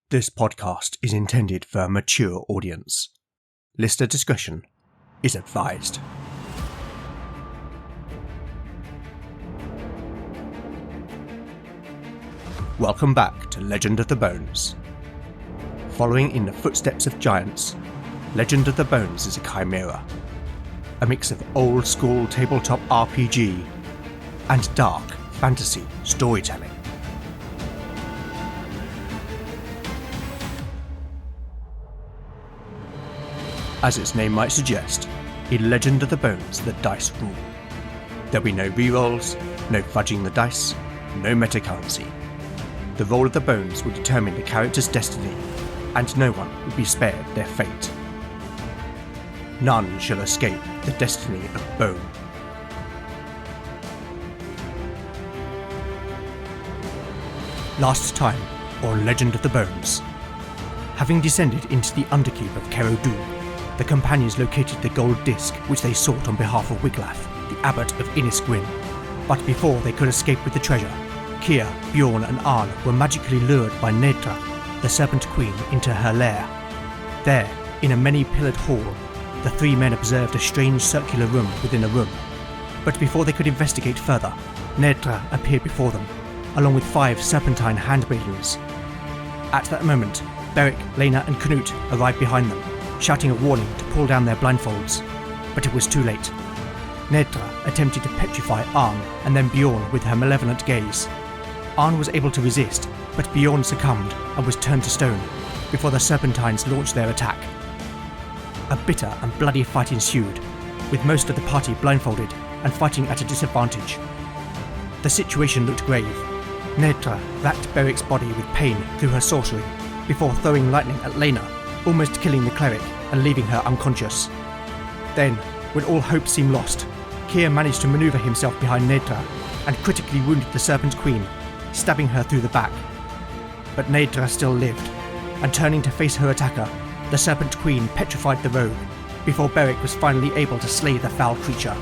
This podcast is intended for a mature audience. Listener discretion is advised. Welcome back to Legend of the Bones. Following in the footsteps of giants, Legend of the Bones is a chimera. A mix of old-school tabletop RPG and dark fantasy storytelling. As its name might suggest, in Legend of the Bones the dice rule. There'll be no rerolls, no fudging the dice, no metacurrency. The roll of the bones will determine the character's destiny, and no one will be spared their fate. None shall escape the destiny of bone. Last time on Legend of the Bones. Having descended into the underkeep of Kerodu, the companions located the gold disc which they sought on behalf of Wiglaf, the abbot of Innisgrin. But before they could escape with the treasure, Kier, Bjorn and Arn were magically lured by Nedra, the Serpent Queen, into her lair. There, in a many-pillared hall, the three men observed a strange circular room within a room. But before they could investigate further, Nedra appeared before them, along with 5 serpentine handmaidens. At that moment, Beric, Lena and Knut arrived behind them, shouting a warning to pull down their blindfolds. But it was too late. Nedra attempted to petrify Arn and then Bjorn with her malevolent gaze. Arn was able to resist, but Bjorn succumbed and was turned to stone before the Serpentines launched their attack. A bitter and bloody fight ensued, with most of the party blindfolded and fighting at a disadvantage. The situation looked grave. Nedra racked Beric's body with pain through her sorcery before throwing lightning at Lena, almost killing the cleric and leaving her unconscious. Then, when all hope seemed lost, Kier managed to maneuver himself behind Nedra and critically wounded the Serpent Queen, stabbing her through the back. But Nedra still lived, and turning to face her attacker, the Serpent Queen petrified the rogue before Beric was finally able to slay the foul creature.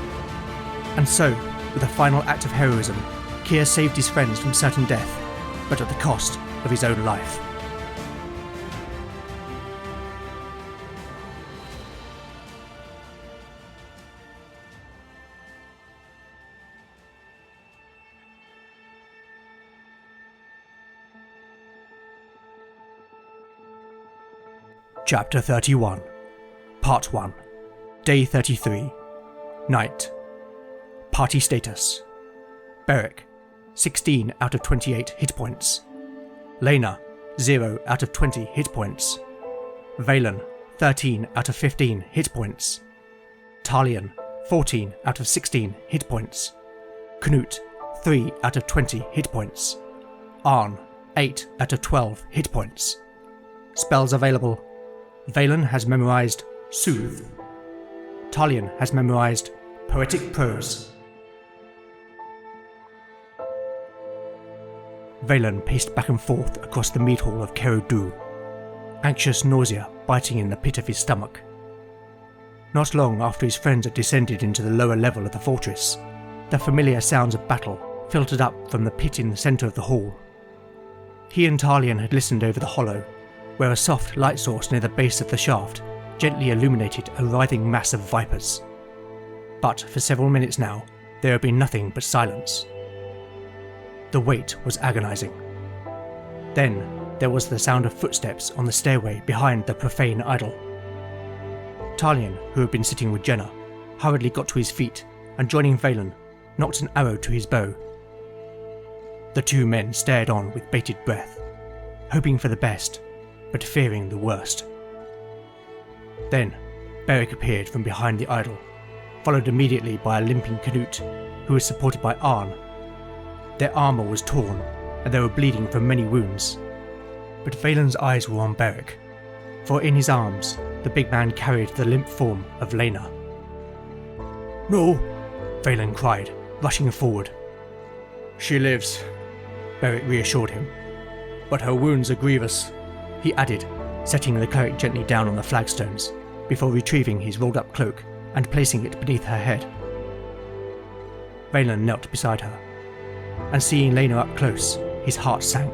And so, with a final act of heroism, Kier saved his friends from certain death, but at the cost of his own life. Chapter 31, Part 1, Day 33, Night. Party status: Beric, 16 out of 28 hit points. Lena, 0 out of 20 hit points. Valen, 13 out of 15 hit points. Talion, 14 out of 16 hit points. Knut, 3 out of 20 hit points. Arn, 8 out of 12 hit points. Spells available: Valen has memorized Soothe. Talion has memorized Poetic Prose. Valen paced back and forth across the mead hall of Kerodu, anxious nausea biting in the pit of his stomach. Not long after his friends had descended into the lower level of the fortress, the familiar sounds of battle filtered up from the pit in the centre of the hall. He and Talion had listened over the hollow, where a soft light source near the base of the shaft gently illuminated a writhing mass of vipers. But for several minutes now, there had been nothing but silence. The wait was agonizing. Then there was the sound of footsteps on the stairway behind the profane idol. Talion, who had been sitting with Jenna, hurriedly got to his feet and, joining Valen, knocked an arrow to his bow. The two men stared on with bated breath, hoping for the best, but fearing the worst. Then, Beric appeared from behind the idol, followed immediately by a limping Knut, who was supported by Arn. Their armour was torn, and they were bleeding from many wounds. But Valen's eyes were on Beric, for in his arms, the big man carried the limp form of Lena. "No," Valen cried, rushing forward. "She lives," Beric reassured him. "But her wounds are grievous," he added, setting the cleric gently down on the flagstones, before retrieving his rolled-up cloak and placing it beneath her head. Valen knelt beside her, and seeing Lena up close, his heart sank.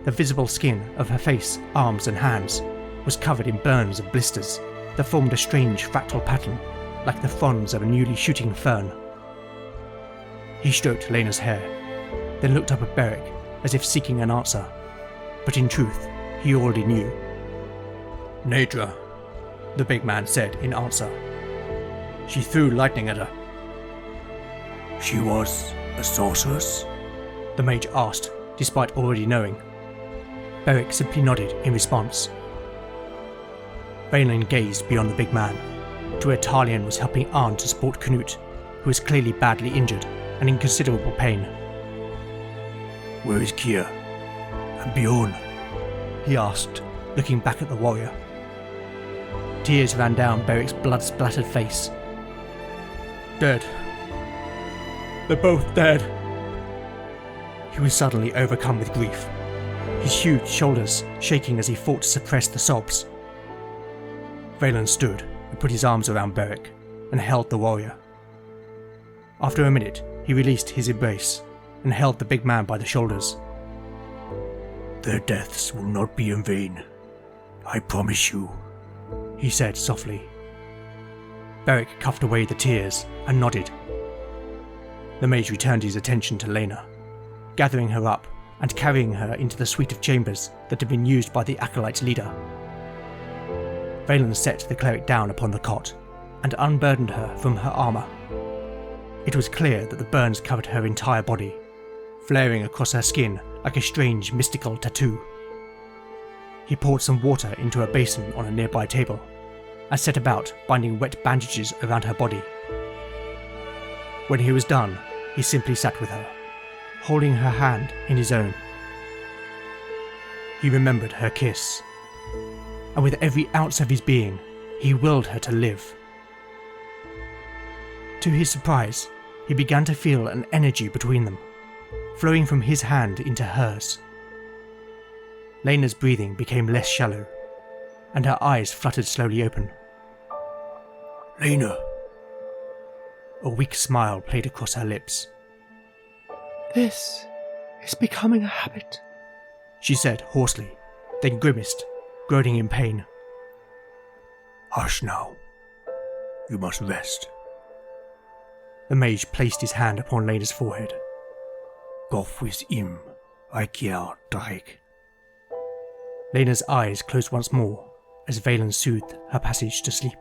The visible skin of her face, arms and hands was covered in burns and blisters that formed a strange fractal pattern, like the fronds of a newly shooting fern. He stroked Lena's hair, then looked up at Beric as if seeking an answer, but in truth, he already knew. "Nadra," the big man said in answer. "She threw lightning at her." "She was a sorceress?" the mage asked, despite already knowing. Beric simply nodded in response. Vaylin gazed beyond the big man, to where Talion was helping Arn to support Knut, who was clearly badly injured and in considerable pain. "Where is Kier? And Bjorn?" he asked, looking back at the warrior. Tears ran down Beric's blood-splattered face. "Dead. They're both dead." He was suddenly overcome with grief, his huge shoulders shaking as he fought to suppress the sobs. Vaylin stood and put his arms around Beric and held the warrior. After a minute, he released his embrace and held the big man by the shoulders. "Their deaths will not be in vain, I promise you," he said softly. Beric cuffed away the tears and nodded. The mage returned his attention to Lena, gathering her up and carrying her into the suite of chambers that had been used by the Acolyte leader. Vaylin set the cleric down upon the cot and unburdened her from her armour. It was clear that the burns covered her entire body, flaring across her skin like a strange mystical tattoo. He poured some water into a basin on a nearby table and set about binding wet bandages around her body. When he was done, he simply sat with her, holding her hand in his own. He remembered her kiss, and with every ounce of his being, he willed her to live. To his surprise, he began to feel an energy between them, flowing from his hand into hers. Lena's breathing became less shallow, and her eyes fluttered slowly open. "Lena." A weak smile played across her lips. "This is becoming a habit," she said hoarsely, then grimaced, groaning in pain. "Hush now. You must rest." The mage placed his hand upon Lena's forehead. "Goff with him, Ikea Drake." Lena's eyes closed once more as Vaylin soothed her passage to sleep.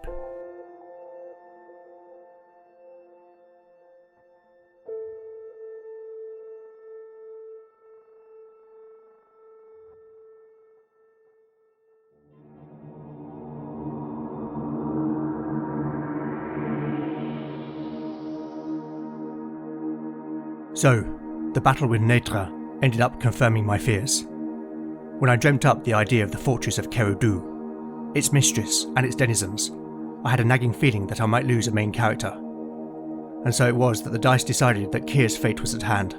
So, the battle with Netra ended up confirming my fears. When I dreamt up the idea of the fortress of Kerodu, its mistress and its denizens, I had a nagging feeling that I might lose a main character. And so it was that the dice decided that Kier's fate was at hand.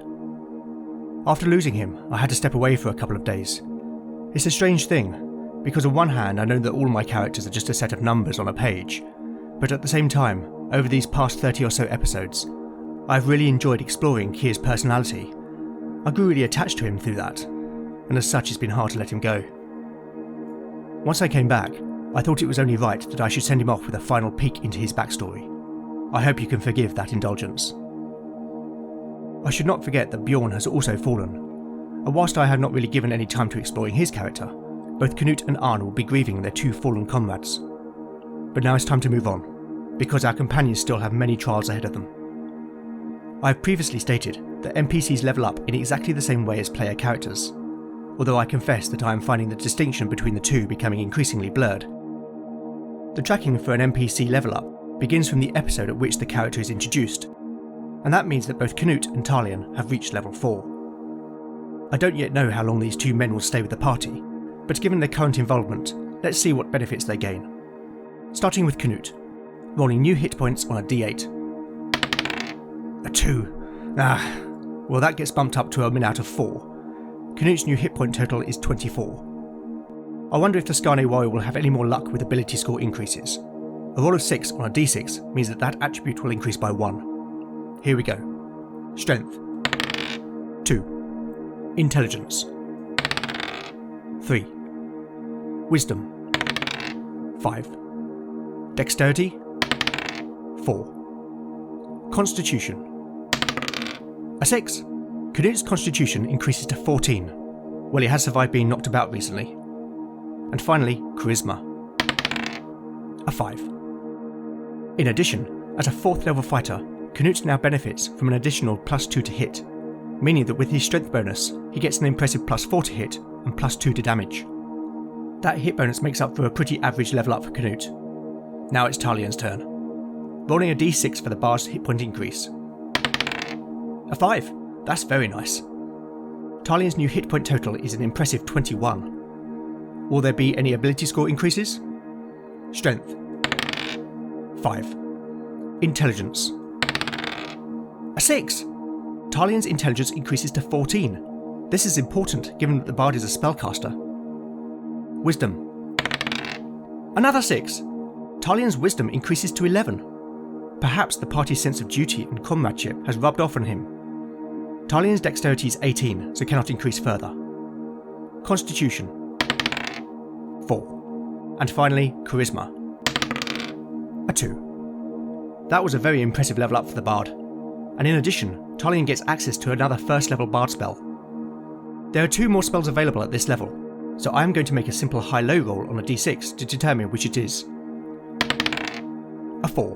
After losing him, I had to step away for a couple of days. It's a strange thing, because on one hand I know that all my characters are just a set of numbers on a page, but at the same time, over these past 30 or so episodes, I've really enjoyed exploring Kier's personality. I grew really attached to him through that, and as such it's been hard to let him go. Once I came back, I thought it was only right that I should send him off with a final peek into his backstory. I hope you can forgive that indulgence. I should not forget that Bjorn has also fallen, and whilst I have not really given any time to exploring his character, both Knut and Arn will be grieving their two fallen comrades. But now it's time to move on, because our companions still have many trials ahead of them. I have previously stated that NPCs level up in exactly the same way as player characters, although I confess that I am finding the distinction between the two becoming increasingly blurred. The tracking for an NPC level up begins from the episode at which the character is introduced, and that means that both Knut and Talion have reached level 4. I don't yet know how long these two men will stay with the party, but given their current involvement, let's see what benefits they gain. Starting with Knut, rolling new hit points on a d8. A 2. Well that gets bumped up to a min out of 4. Knut's new hit point total is 24. I wonder if the Skarne warrior will have any more luck with ability score increases. A roll of 6 on a d6 means that attribute will increase by 1. Here we go. Strength 2. Intelligence 3. Wisdom. 5. Dexterity. 4. Constitution. A 6. Canut's constitution increases to 14. Well, he has survived being knocked about recently. And finally, charisma. A 5. In addition, as a 4th level fighter, Canute now benefits from an additional +2 to hit, meaning that with his strength bonus, he gets an impressive +4 to hit and +2 to damage. That hit bonus makes up for a pretty average level up for Canute. Now it's Talian's turn. Rolling a d6 for the bard's hit point increase. A 5. That's very nice. Talian's new hit point total is an impressive 21. Will there be any ability score increases? Strength. 5. Intelligence. A 6. Talian's intelligence increases to 14. This is important given that the bard is a spellcaster. Wisdom. Another 6. Talian's wisdom increases to 11. Perhaps the party's sense of duty and comradeship has rubbed off on him. Talian's dexterity is 18, so cannot increase further. Constitution. 4. And finally, charisma. A 2. That was a very impressive level up for the bard. And in addition, Talian gets access to another 1st level bard spell. There are 2 more spells available at this level, so I am going to make a simple high-low roll on a d6 to determine which it is. A 4.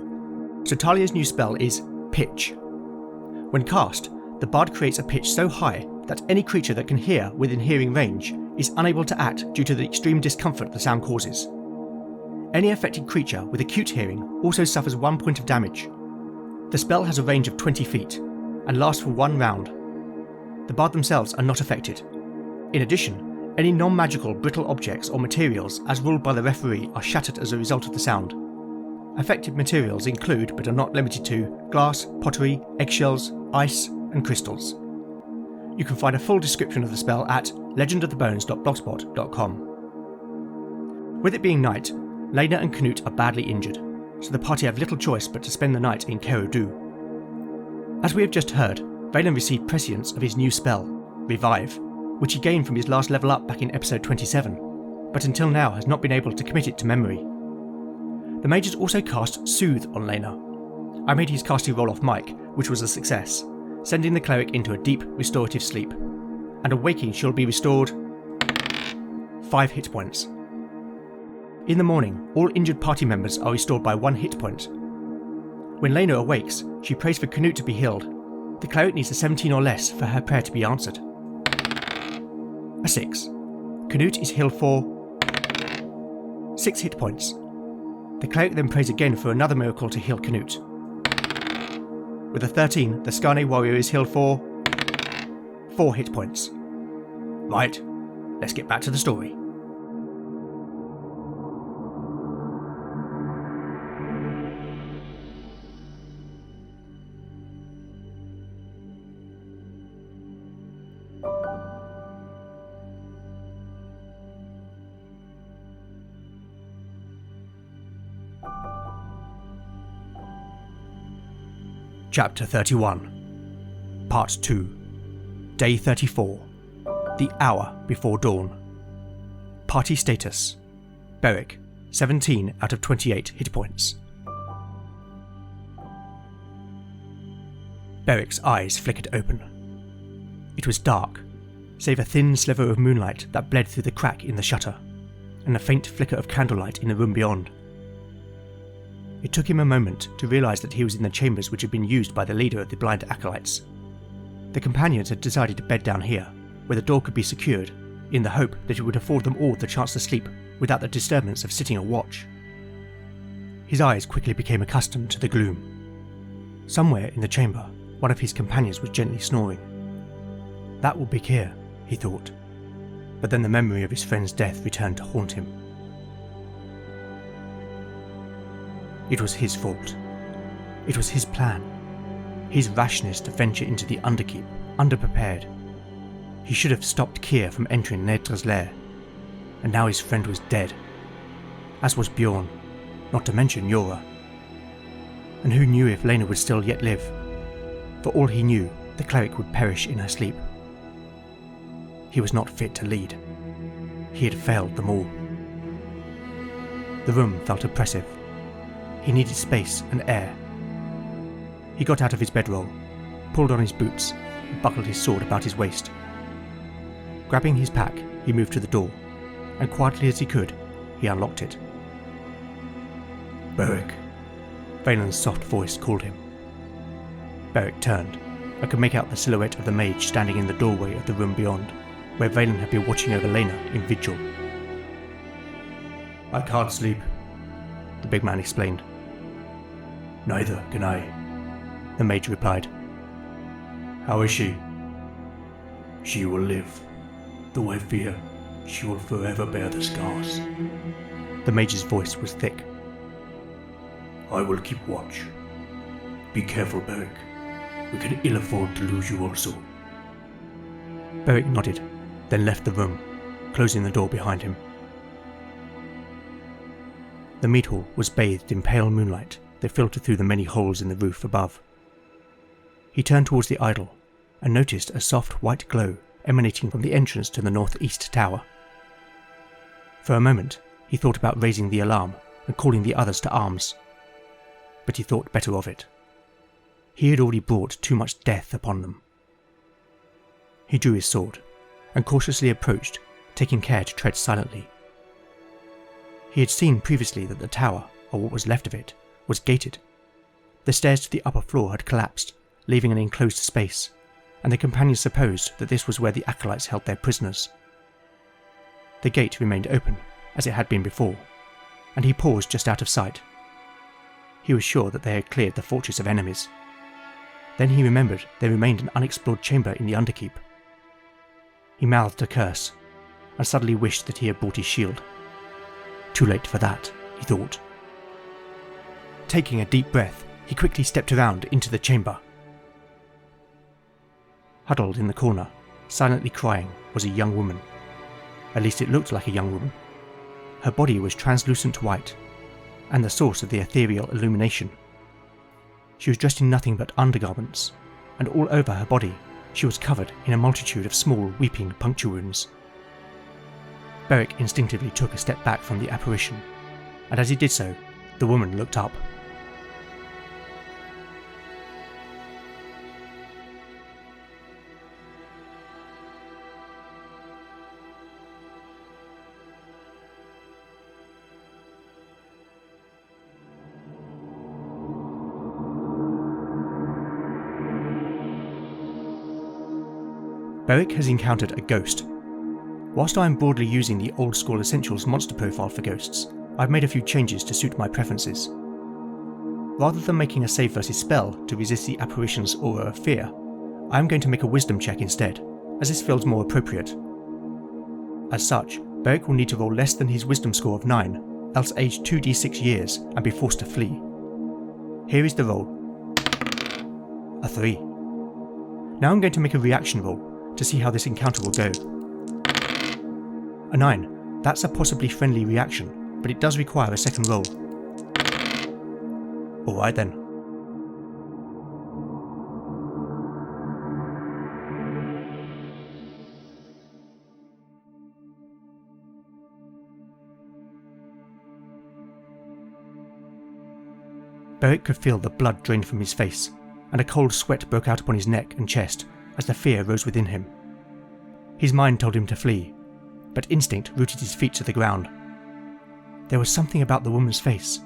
So Talia's new spell is Pitch. When cast, the bard creates a pitch so high that any creature that can hear within hearing range is unable to act due to the extreme discomfort the sound causes. Any affected creature with acute hearing also suffers 1 point of damage. The spell has a range of 20 feet and lasts for 1 round. The bard themselves are not affected. In addition, any non-magical brittle objects or materials as ruled by the referee are shattered as a result of the sound. Affected materials include, but are not limited to, glass, pottery, eggshells, ice, and crystals. You can find a full description of the spell at legendofthebones.blogspot.com. With it being night, Lena and Canute are badly injured, so the party have little choice but to spend the night in Kerodu. As we have just heard, Valen received prescience of his new spell, Revive, which he gained from his last level up back in episode 27, but until now has not been able to commit it to memory. The mages also cast Soothe on Lena. I made his casting roll off mic, which was a success, sending the cleric into a deep, restorative sleep, and awaking she'll be restored 5 hit points. In the morning, all injured party members are restored by 1 hit point. When Lena awakes, she prays for Canute to be healed. The cleric needs a 17 or less for her prayer to be answered. A 6. Canute is healed for 6 hit points. The cleric then prays again for another miracle to heal Canute. With a 13, the Skarne warrior is healed for 4 hit points. Right, let's get back to the story. Chapter 31, Part 2, Day 34, The Hour Before Dawn. Party status, Beric, 17 out of 28 hit points. Beric's eyes flickered open. It was dark, save a thin sliver of moonlight that bled through the crack in the shutter, and a faint flicker of candlelight in the room beyond. It took him a moment to realise that he was in the chambers which had been used by the leader of the blind acolytes. The companions had decided to bed down here, where the door could be secured, in the hope that it would afford them all the chance to sleep without the disturbance of sitting a watch. His eyes quickly became accustomed to the gloom. Somewhere in the chamber, one of his companions was gently snoring. That would be Keir, he thought, but then the memory of his friend's death returned to haunt him. It was his fault. It was his plan. His rashness to venture into the Underkeep, underprepared. He should have stopped Keir from entering Nedra's lair. And now his friend was dead. As was Bjorn, not to mention Yora. And who knew if Lena would still yet live? For all he knew, the cleric would perish in her sleep. He was not fit to lead. he had failed them all. The room felt oppressive. He needed space and air. He got out of his bedroll, pulled on his boots, and buckled his sword about his waist. Grabbing his pack, he moved to the door, and quietly as he could, he unlocked it. Beric. Valen's soft voice called him. Beric turned and could make out the silhouette of the mage standing in the doorway of the room beyond, where Valen had been watching over Lena in vigil. I can't sleep, the big man explained. Neither can I, the mage replied. How is she? She will live, though I fear she will forever bear the scars. The mage's voice was thick. I will keep watch. Be careful, Beric. We can ill afford to lose you also. Beric nodded, then left the room, closing the door behind him. The mead hall was bathed in pale moonlight that filtered through the many holes in the roof above. He turned towards the idol and noticed a soft white glow emanating from the entrance to the northeast tower. For a moment, he thought about raising the alarm and calling the others to arms, but he thought better of it. He had already brought too much death upon them. He drew his sword and cautiously approached, taking care to tread silently. He had seen previously that the tower, or what was left of it, was gated. The stairs to the upper floor had collapsed, leaving an enclosed space, and the companions supposed that this was where the acolytes held their prisoners. The gate remained open, as it had been before, and he paused just out of sight. He was sure that they had cleared the fortress of enemies. Then he remembered there remained an unexplored chamber in the Underkeep. He mouthed a curse, and suddenly wished that he had brought his shield. Too late for that, he thought. Taking a deep breath, he quickly stepped around into the chamber. Huddled in the corner, silently crying, was a young woman. At least it looked like a young woman. Her body was translucent white, and the source of the ethereal illumination. She was dressed in nothing but undergarments, and all over her body she was covered in a multitude of small weeping puncture wounds. Beric instinctively took a step back from the apparition, and as he did so, the woman looked up. Beric has encountered a ghost. Whilst I am broadly using the old school Essentials monster profile for ghosts, I've made a few changes to suit my preferences. Rather than making a save versus spell to resist the apparition's aura of fear, I am going to make a wisdom check instead, as this feels more appropriate. As such, Beric will need to roll less than his wisdom score of 9, else age 2d6 years and be forced to flee. Here is the roll. A 3. Now I'm going to make a reaction roll to see how this encounter will go. A 9. That's a possibly friendly reaction, but it does require a second roll. Alright then. Beric could feel the blood drain from his face, and a cold sweat broke out upon his neck and chest as the fear rose within him. His mind told him to flee, but instinct rooted his feet to the ground. There was something about the woman's face.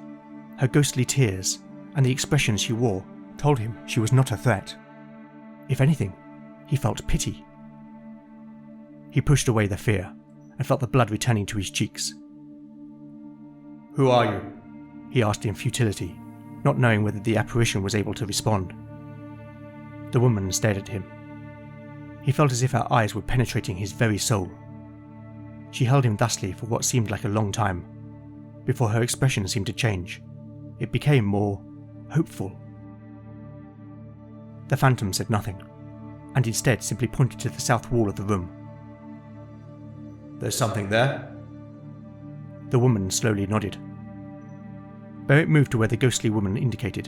Her ghostly tears and the expression she wore told him she was not a threat. If anything, he felt pity. He pushed away the fear and felt the blood returning to his cheeks. Who are you? He asked in futility, not knowing whether the apparition was able to respond. The woman stared at him. He felt as if her eyes were penetrating his very soul. She held him thusly for what seemed like a long time, before her expression seemed to change. It became more hopeful. The phantom said nothing, and instead simply pointed to the south wall of the room. There's something there? The woman slowly nodded. Beric moved to where the ghostly woman indicated,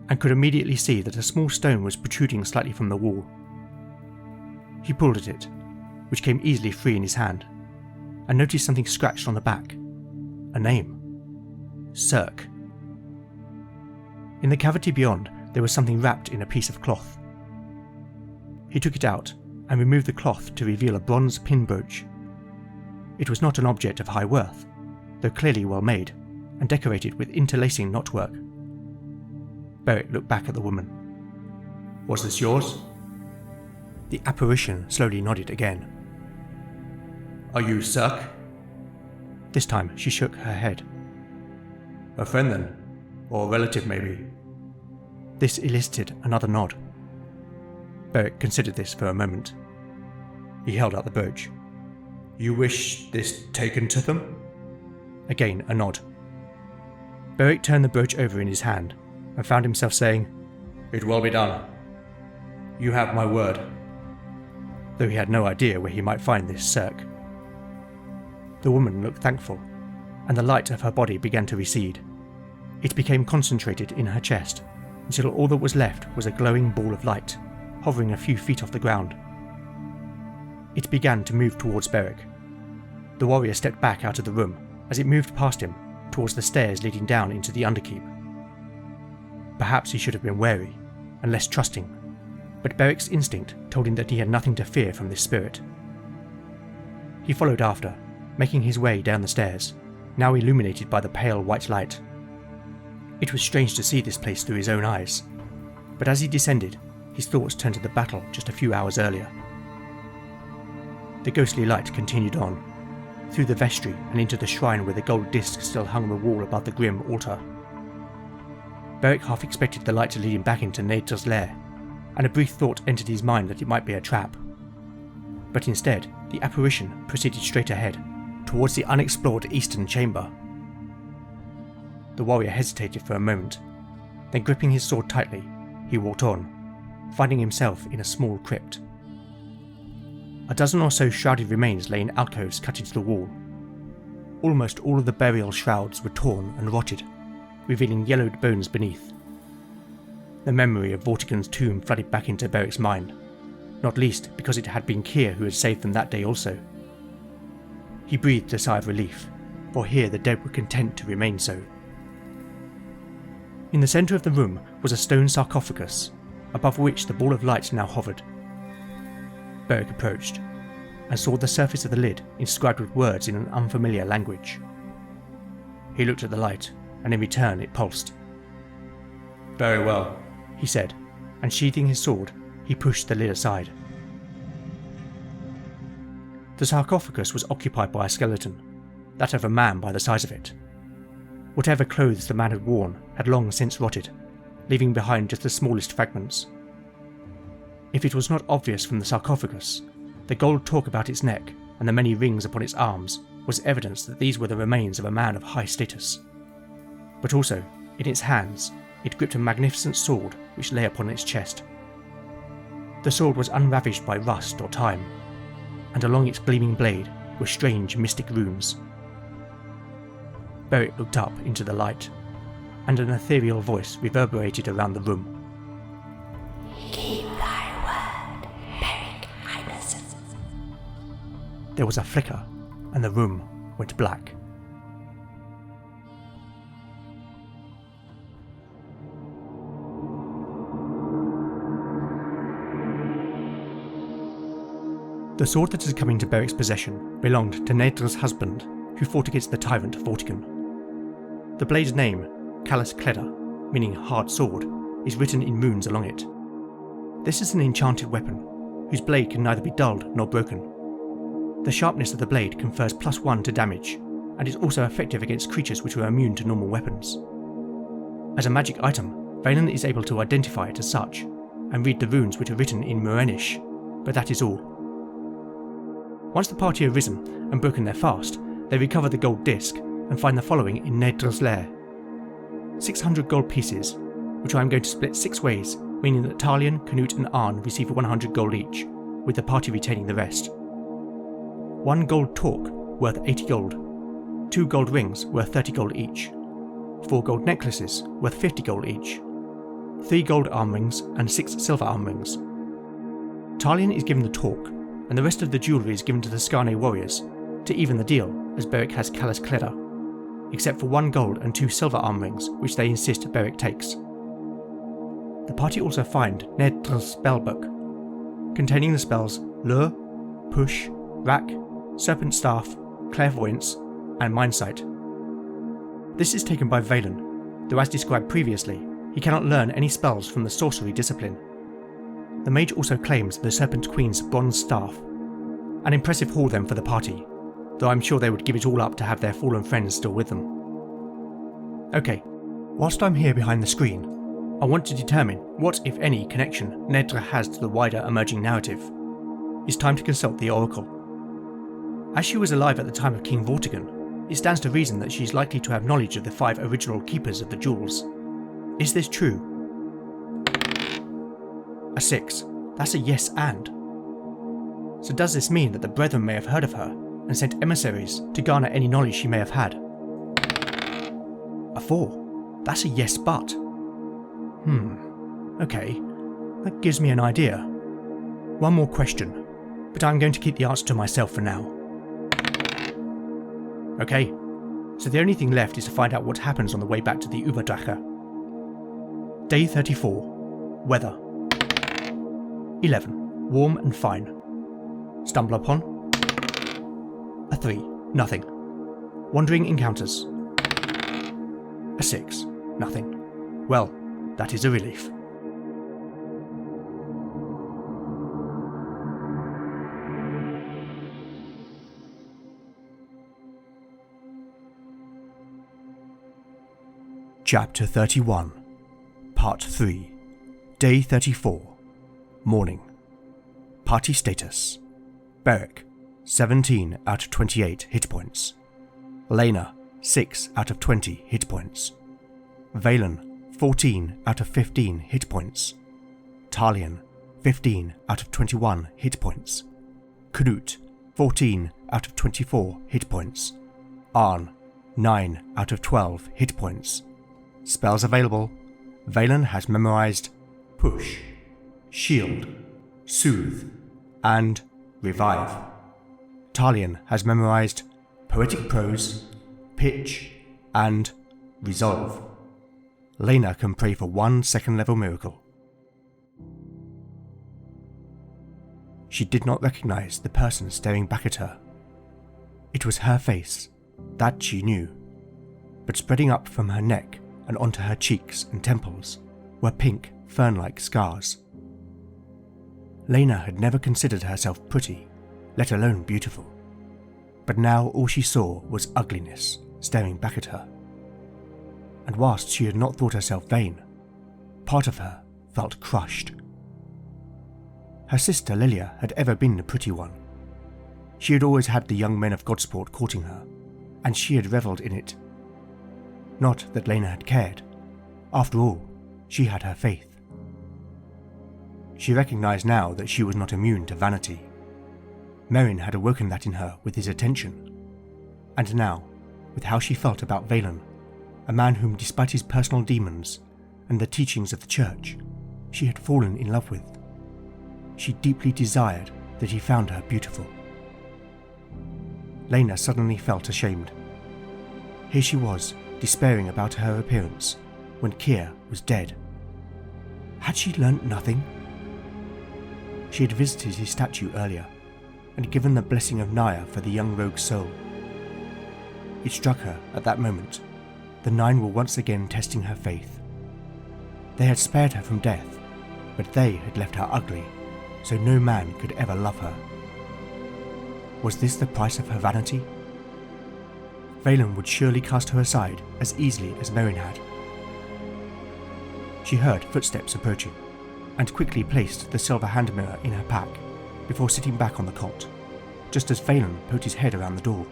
and could immediately see that a small stone was protruding slightly from the wall. He pulled at it, which came easily free in his hand, and noticed something scratched on the back. A name. Cirque. In the cavity beyond, there was something wrapped in a piece of cloth. He took it out and removed the cloth to reveal a bronze pin brooch. It was not an object of high worth, though clearly well made, and decorated with interlacing knotwork. Beric looked back at the woman. Was this yours? The apparition slowly nodded again. Are you Cirque? This time she shook her head. A friend then? Or a relative maybe? This elicited another nod. Beric considered this for a moment. He held out the brooch. You wish this taken to them? Again a nod. Beric turned the brooch over in his hand and found himself saying, It will be done. You have my word. Though he had no idea where he might find this Cirque. The woman looked thankful, and the light of her body began to recede. It became concentrated in her chest, until all that was left was a glowing ball of light, hovering a few feet off the ground. It began to move towards Beric. The warrior stepped back out of the room as it moved past him towards the stairs leading down into the underkeep. Perhaps he should have been wary and less trusting, but Beric's instinct told him that he had nothing to fear from this spirit. He followed after, making his way down the stairs, now illuminated by the pale white light. It was strange to see this place through his own eyes, but as he descended, his thoughts turned to the battle just a few hours earlier. The ghostly light continued on, through the vestry and into the shrine where the gold disc still hung on the wall above the grim altar. Beric half expected the light to lead him back into Nadra's lair, and a brief thought entered his mind that it might be a trap. But instead, the apparition proceeded straight ahead, towards the unexplored eastern chamber. The warrior hesitated for a moment, then gripping his sword tightly, he walked on, finding himself in a small crypt. A dozen or so shrouded remains lay in alcoves cut into the wall. Almost all of the burial shrouds were torn and rotted, revealing yellowed bones beneath. The memory of Vortigern's tomb flooded back into Beric's mind, not least because it had been Keir who had saved them that day also. He breathed a sigh of relief, for here the dead were content to remain so. In the centre of the room was a stone sarcophagus, above which the ball of light now hovered. Beric approached, and saw the surface of the lid inscribed with words in an unfamiliar language. He looked at the light, and in return it pulsed. Very well, he said, and sheathing his sword, he pushed the lid aside. The sarcophagus was occupied by a skeleton, that of a man by the size of it. Whatever clothes the man had worn had long since rotted, leaving behind just the smallest fragments. If it was not obvious from the sarcophagus, the gold talk about its neck and the many rings upon its arms was evidence that these were the remains of a man of high status. But also, in its hands, it gripped a magnificent sword which lay upon its chest. The sword was unravished by rust or time, and along its gleaming blade were strange mystic runes. Beric looked up into the light, and an ethereal voice reverberated around the room. Keep thy word, Beric Highness. There was a flicker, and the room went black. The sword that had come into Beric's possession belonged to Nadra's husband, who fought against the tyrant Vortigern. The blade's name, Callus Cleda, meaning hard sword, is written in runes along it. This is an enchanted weapon, whose blade can neither be dulled nor broken. The sharpness of the blade confers +1 to damage, and is also effective against creatures which are immune to normal weapons. As a magic item, Valen is able to identify it as such, and read the runes which are written in Murenish, but that is all. Once the party have risen and broken their fast, they recover the gold disc and find the following in Nadra's lair. 600 gold pieces, which I am going to split 6 ways, meaning that Talion, Canute and Arn receive 100 gold each, with the party retaining the rest. 1 gold torque, worth 80 gold. 2 gold rings, worth 30 gold each. 4 gold necklaces, worth 50 gold each. 3 gold arm rings and 6 silver arm rings. Talion is given the torque, and the rest of the jewellery is given to the Skarne warriors, to even the deal, as Beric has Callus Cleda, except for 1 gold and 2 silver arm rings, which they insist Beric takes. The party also find Nedre's spellbook, containing the spells Lure, Push, Rack, Serpent Staff, Clairvoyance, and Mindsight. This is taken by Valen, though as described previously, he cannot learn any spells from the sorcery discipline. The mage also claims the Serpent Queen's bronze staff, an impressive haul then for the party, though I'm sure they would give it all up to have their fallen friends still with them. Okay, whilst I'm here behind the screen, I want to determine what, if any, connection Nedra has to the wider emerging narrative. It's time to consult the Oracle. As she was alive at the time of King Vortigern, it stands to reason that she's likely to have knowledge of the 5 original keepers of the jewels. Is this true? A 6. That's a yes and. So does this mean that the Brethren may have heard of her and sent emissaries to garner any knowledge she may have had? A 4. That's a yes but. Okay, that gives me an idea. One more question, but I'm going to keep the answer to myself for now. Okay, so the only thing left is to find out what happens on the way back to the Überdrache. Day 34. Weather. 11. Warm and fine. Stumble upon. A 3. Nothing. Wandering encounters. A 6. Nothing. Well, that is a relief. Chapter 31. Part 3. Day 34. Morning. Party status. Beric, 17 out of 28 hit points. Lena, 6 out of 20 hit points. Valen, 14 out of 15 hit points. Talion, 15 out of 21 hit points. Knut, 14 out of 24 hit points. Arn, 9 out of 12 hit points. Spells available. Valen has memorized Push, Shield, Soothe, and Revive. Talion has memorized Poetic Prose, Pitch, and Resolve. Lena can pray for 1 second level miracle. She did not recognize the person staring back at her. It was her face, that she knew, but spreading up from her neck and onto her cheeks and temples were pink, fern-like scars. Lena had never considered herself pretty, let alone beautiful, but now all she saw was ugliness staring back at her. And whilst she had not thought herself vain, part of her felt crushed. Her sister Lilia had ever been the pretty one. She had always had the young men of Godsport courting her, and she had revelled in it. Not that Lena had cared. After all, she had her faith. She recognised now that she was not immune to vanity. Merrin had awoken that in her with his attention. And now, with how she felt about Valen, a man whom, despite his personal demons and the teachings of the church, she had fallen in love with, she deeply desired that he found her beautiful. Lena suddenly felt ashamed. Here she was, despairing about her appearance, when Kier was dead. Had she learnt nothing? She had visited his statue earlier, and given the blessing of Naya for the young rogue's soul. It struck her at that moment. The 9 were once again testing her faith. They had spared her from death, but they had left her ugly, so no man could ever love her. Was this the price of her vanity? Valen would surely cast her aside as easily as Merrin had. She heard footsteps approaching, and quickly placed the silver hand mirror in her pack before sitting back on the cot, just as Valen poked his head around the door.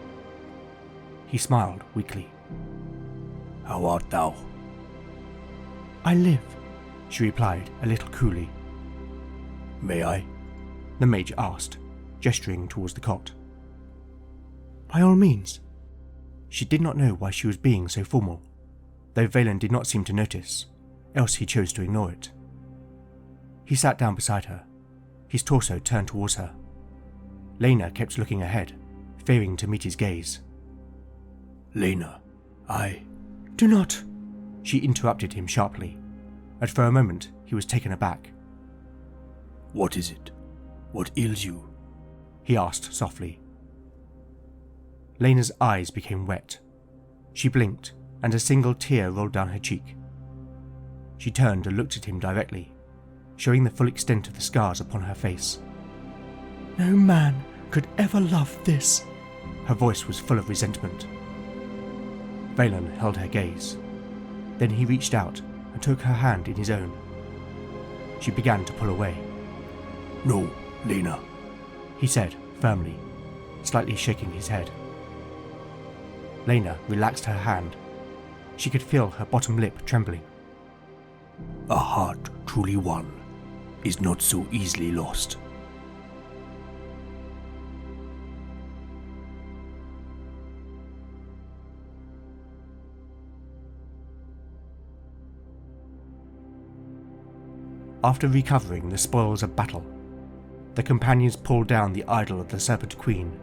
He smiled weakly. How art thou? I live, she replied a little coolly. May I? The mage asked, gesturing towards the cot. By all means. She did not know why she was being so formal, though Valen did not seem to notice, else he chose to ignore it. He sat down beside her, his torso turned towards her. Lena kept looking ahead, fearing to meet his gaze. Lena, Do not! She interrupted him sharply, and for a moment he was taken aback. What is it? What ails you? He asked softly. Lena's eyes became wet. She blinked, and a single tear rolled down her cheek. She turned and looked at him directly, showing the full extent of the scars upon her face. No man could ever love this. Her voice was full of resentment. Valen held her gaze. Then he reached out and took her hand in his own. She began to pull away. No, Lena, he said firmly, slightly shaking his head. Lena relaxed her hand. She could feel her bottom lip trembling. A heart truly won is not so easily lost. After recovering the spoils of battle, the companions pulled down the idol of the Serpent Queen,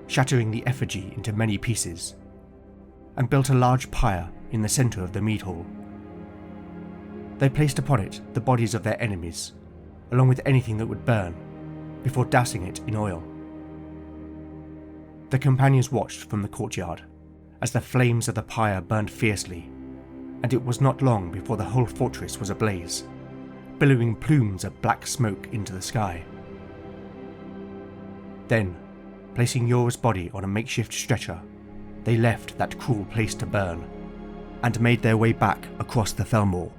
shattering the effigy into many pieces, and built a large pyre in the centre of the mead hall. They placed upon it the bodies of their enemies, along with anything that would burn, before dousing it in oil. The companions watched from the courtyard as the flames of the pyre burned fiercely, and it was not long before the whole fortress was ablaze, billowing plumes of black smoke into the sky. Then, placing Yora's body on a makeshift stretcher, they left that cruel place to burn, and made their way back across the Felmore.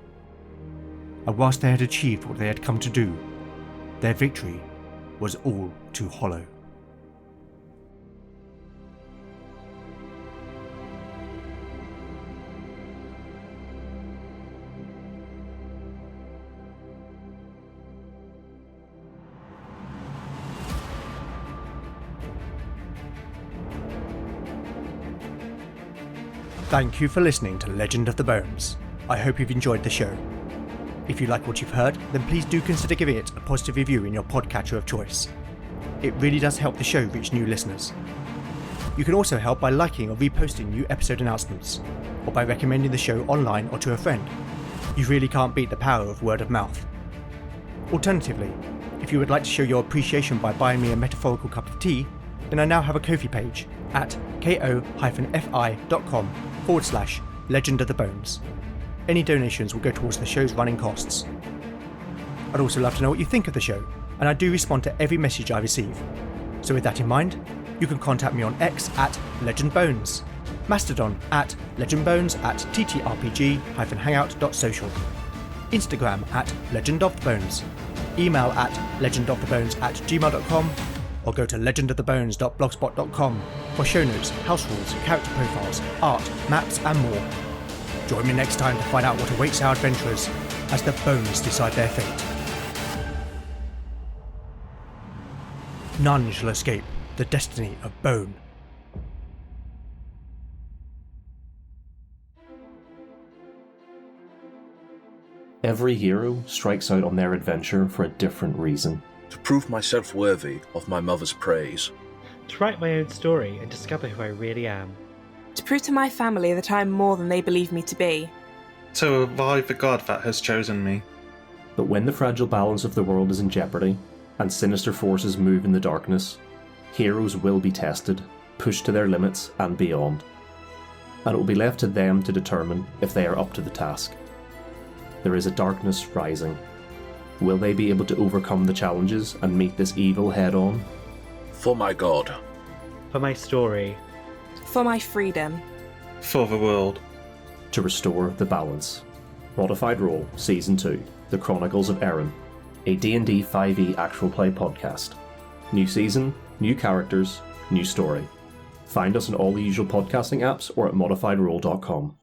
And whilst they had achieved what they had come to do, their victory was all too hollow. Thank you for listening to Legend of the Bones. I hope you've enjoyed the show. If you like what you've heard, then please do consider giving it a positive review in your podcatcher of choice. It really does help the show reach new listeners. You can also help by liking or reposting new episode announcements, or by recommending the show online or to a friend. You really can't beat the power of word of mouth. Alternatively, if you would like to show your appreciation by buying me a metaphorical cup of tea, then I now have a Ko-fi page at ko-fi.com/Legend of the Bones. Any donations will go towards the show's running costs. I'd also love to know what you think of the show, and I do respond to every message I receive. So with that in mind, you can contact me on X at LegendBones, Mastodon at LegendBones at ttrpg-hangout.social, Instagram at LegendOfTheBones, email at legendofthebones@gmail.com, or go to legendofthebones.blogspot.com for show notes, house rules, character profiles, art, maps and more. Join me next time to find out what awaits our adventurers as the bones decide their fate. None shall escape the destiny of bone. Every hero strikes out on their adventure for a different reason. To prove myself worthy of my mother's praise. To write my own story and discover who I really am. To prove to my family that I am more than they believe me to be. To revive the god that has chosen me. But when the fragile balance of the world is in jeopardy, and sinister forces move in the darkness, heroes will be tested, pushed to their limits and beyond. And it will be left to them to determine if they are up to the task. There is a darkness rising. Will they be able to overcome the challenges and meet this evil head on? For my god. For my story. For my freedom. For the world. To restore the balance. Modified Role Season 2, The Chronicles of Erin, a D&D 5e actual play podcast. New season, new characters, new story. Find us on all the usual podcasting apps or at modifiedrole.com.